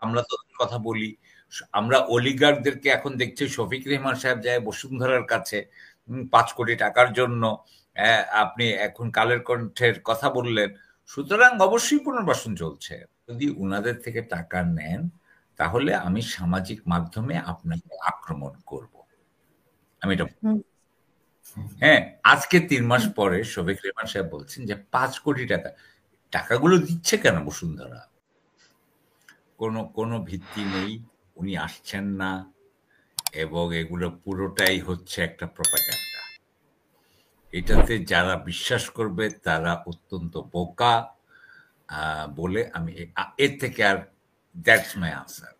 আমরা তো কথা বলি, আমরা অলিগারদেরকে এখন দেখছি শফিক রেহমান সাহেব যায় বসুন্ধরার কাছে ৫ কোটি টাকার জন্য। আপনি এখন কালের কণ্ঠের কথা বললেন, সুতরাং অবশ্যই পুনর্বাসন চলছে। যদি উনাদের থেকে টাকা নেন তাহলে আমি সামাজিক মাধ্যমে আপনাকে আক্রমণ করব, আমি এটা হ্যাঁ। আজকে ৩ মাস পরে শফিক রেহমান সাহেব বলছেন যে ৫ কোটি টাকা, টাকাগুলো দিচ্ছে কেন বসুন্ধরা? কোনো ভিত্তি নেই, উনি আসছেন না, এবং এগুলো পুরোটাই হচ্ছে একটা প্রপাগান্ডা। এটাতে যারা বিশ্বাস করবে তারা অত্যন্ত বোকা বলে আমি এর থেকে আর দ্যাটস মাই আনসার।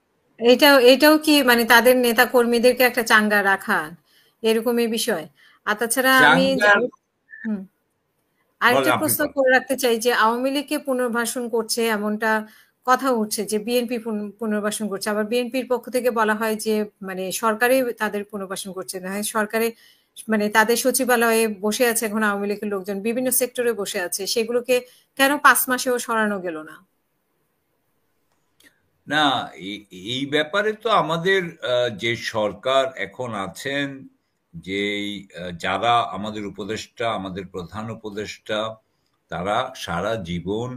এটাও কি মানে তাদের নেতা কর্মীদেরকে একটা চাঙ্গা রাখা এরকমই বিষয়? আর তাছাড়া আমি আরেকটা প্রশ্ন করে রাখতে চাই যে আওয়ামী লীগকে পুনর্বাসন করছে এমনটা কথা উঠছে যে বিএনপি পুনর্বাসন করছে, আবার বিএনপির পক্ষ থেকে বলা হয় যে মানে সরকারই তাদের পুনর্বাসন করছে না, সরকারে মানে তাদের সচিবালয়ে বসে আছে এখন আওয়ামী লীগের লোকজন, বিভিন্ন সেক্টরে বসে আছে, সেগুলোকে কেন ৫ মাসেও সরানো গেল না? না, এই ব্যাপারে তো আমাদের যে সরকার এখন আছেন, যে যারা আমাদের উপদেষ্টা, আমাদের প্রধান উপদেষ্টা, তারা সারা জীবন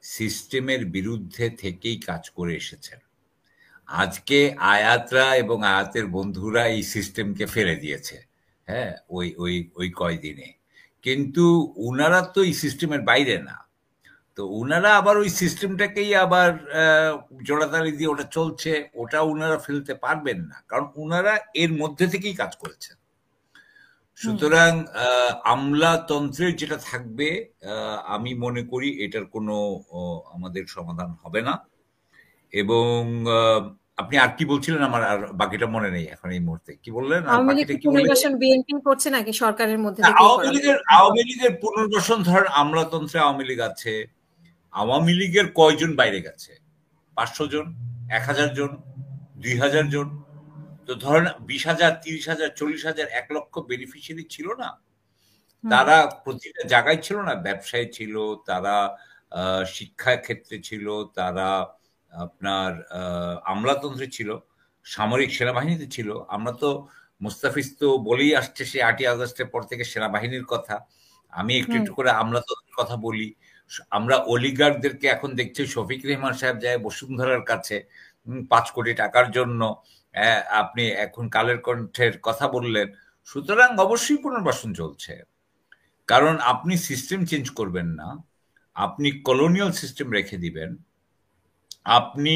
সিস্টেমের বিরুদ্ধে থেকেই কাজ করে এসেছেন। আজকে আয়াতরা এবং আয়াতের বন্ধুরা এই সিস্টেমকে ফেলে দিয়েছে, হ্যাঁ, ওই কয়দিনে। কিন্তু উনারা তো এই সিস্টেমের বাইরে না, তো উনারা আবার ওই সিস্টেমটাকেই আবার জোড়াতালি দিয়ে ওটা চলছে, ওটা উনারা ফেলতে পারবেন না, কারণ উনারা এর মধ্যে থেকেই কাজ করেছেন। সুতরাং আমলাতন্ত্রের যেটা থাকবে, আমি মনে করি এটার কোনো আমাদের সমাধান হবে না। এবং আপনি আর কি বলছিলেন, আমার আর বাকিটা মনে নেই এখন এই মুহূর্তে। কি বললেন? আওয়ামী লীগ পুনর্বাসন বিএনপি করছে নাকি সরকারের মধ্যে থেকে? আওয়ামী লীগের পুনর্বাসন, ধরেন আমলাতন্ত্রে আওয়ামী লীগ আছে, আওয়ামী লীগের কয়জন বাইরে গেছে? ৫০০ জন, ১০০০ জন, ২০০০ জন। তো ধরেন ২০,০০০, ৩০,০০০, ৪০,০০০, ১ লক্ষ বেনিফিশিয়ারি ছিল না? তারা প্রতিটা জায়গায় ছিল না, ব্যবসায় ছিল, তারা শিক্ষা ক্ষেত্রে ছিল, তারা আপনার আমলাতন্ত্রে ছিল, সামরিক সেনাবাহিনীতে ছিল। আমরা তো মুস্তাফিজ তো বলেই আসছে সে ৮ই আগস্টের পর থেকে সেনাবাহিনীর কথা। আমি একটু একটু করে আমলাতন্ত্রের কথা বলি। আমরা অলিগারদেরকে এখন দেখছি শফিক রেহমান সাহেব যায় বসুন্ধরার কাছে ৫ কোটি টাকার জন্য। আপনি এখন কালের কণ্ঠের কথা বললেন, সুতরাং অবশ্যই পুনর্বাসন চলছে। কারণ আপনি সিস্টেম চেঞ্জ করবেন না, আপনি কলোনিয়াল সিস্টেম রেখে দিবেন, আপনি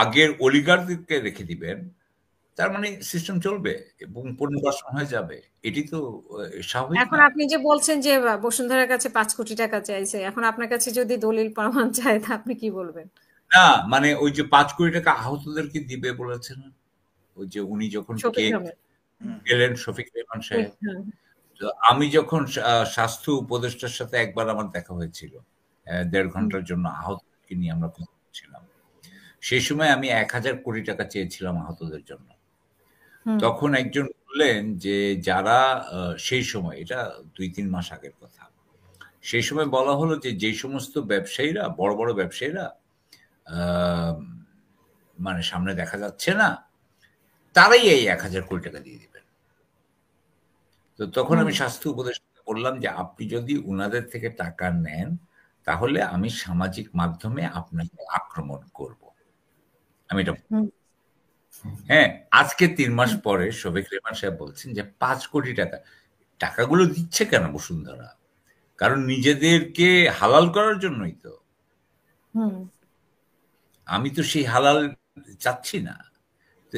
আগের অলিগারদেরকে রেখে দিবেন, তার মানে সিস্টেম চলবে এবং পুনর্বাসন হয়ে যাবে। এটি তো স্বাভাবিক। এখন আপনি যে বলছেন যে বসুন্ধরার কাছে ৫ কোটি টাকা চাইছে, এখন আপনার কাছে যদি দলিল প্রমাণ চায় তা আপনি কি বলবেন? না, মানে ওই যে ৫ কোটি টাকা আহতদেরকে দিবে বলেছেন, ওই যে উনি যখন গেলেন শফিক রেহমান সাহেব। তো আমি যখন স্বাস্থ্য উপদেষ্টার সাথে একবার আমার দেখা হয়েছিল, ১.৫ ঘন্টার জন্য আহতদেরকে নিয়ে আমরা কথা বলছিলাম। সেই সময় আমি ১,০০০ কোটি টাকা চেয়েছিলাম আহতদের জন্য। তখন একজন বললেন যে যারা সেই সময়, এটা ২-৩ মাস আগের কথা, সেই সময় বলা হলো যে যে সমস্ত ব্যবসায়ীরা, বড় বড় ব্যবসায়ীরা মানে সামনে দেখা যাচ্ছে না, তারাই এই ১,০০০ কোটি টাকা দিয়ে দিবেন। তো তখন আমি স্বাস্থ্য উপদেষ্টাকে বললাম যে আপনি যদি উনাদের থেকে টাকা নেন তাহলে আমি সামাজিক মাধ্যমে আপনাকে আক্রমণ করব, আমি এটা হ্যাঁ। আজকে ৩ মাস পরে শফিক রেহমান সাহেব বলছেন যে ৫ কোটি টাকা, টাকাগুলো দিচ্ছে কেন বসুন্ধরা? কারণ নিজেদেরকে হালাল করার জন্যই তো। আমি তো সেই হালাল চাচ্ছি না। তো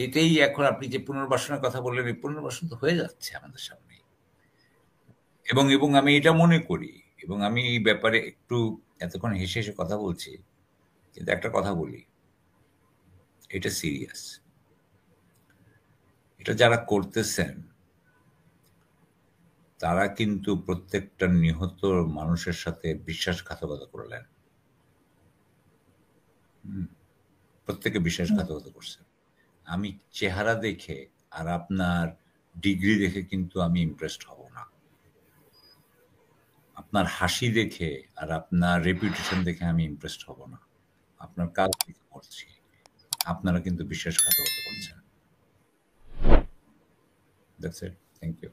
এটাই এখন আপনি যে পুনর্বাসনের কথা বললেন, এই পুনর্বাসন তো হয়ে যাচ্ছে আমাদের সামনে। এবং আমি এটা মনে করি, এবং আমি এই ব্যাপারে একটু এতক্ষণ হেসে হেসে কথা বলছি, কিন্তু একটা কথা বলি, এটা সিরিয়াস। এটা যারা করতেছেন তারা কিন্তু প্রত্যেকটা নিহত মানুষের সাথে বিশ্বাসঘাতকতা করলেন। প্রত্যেকে বিশ্বাসঘাতকতা করছেন। আমি চেহারা দেখে আর আপনার ডিগ্রি দেখে কিন্তু আমি ইমপ্রেসড হব না। আপনার হাসি দেখে আর আপনার রেপুটেশন দেখে আমি ইমপ্রেসড হব না। আপনার কাজ থেকে করছি, আপনারা কিন্তু বিশ্বাসঘাতকতা করছেন। That's it, thank you.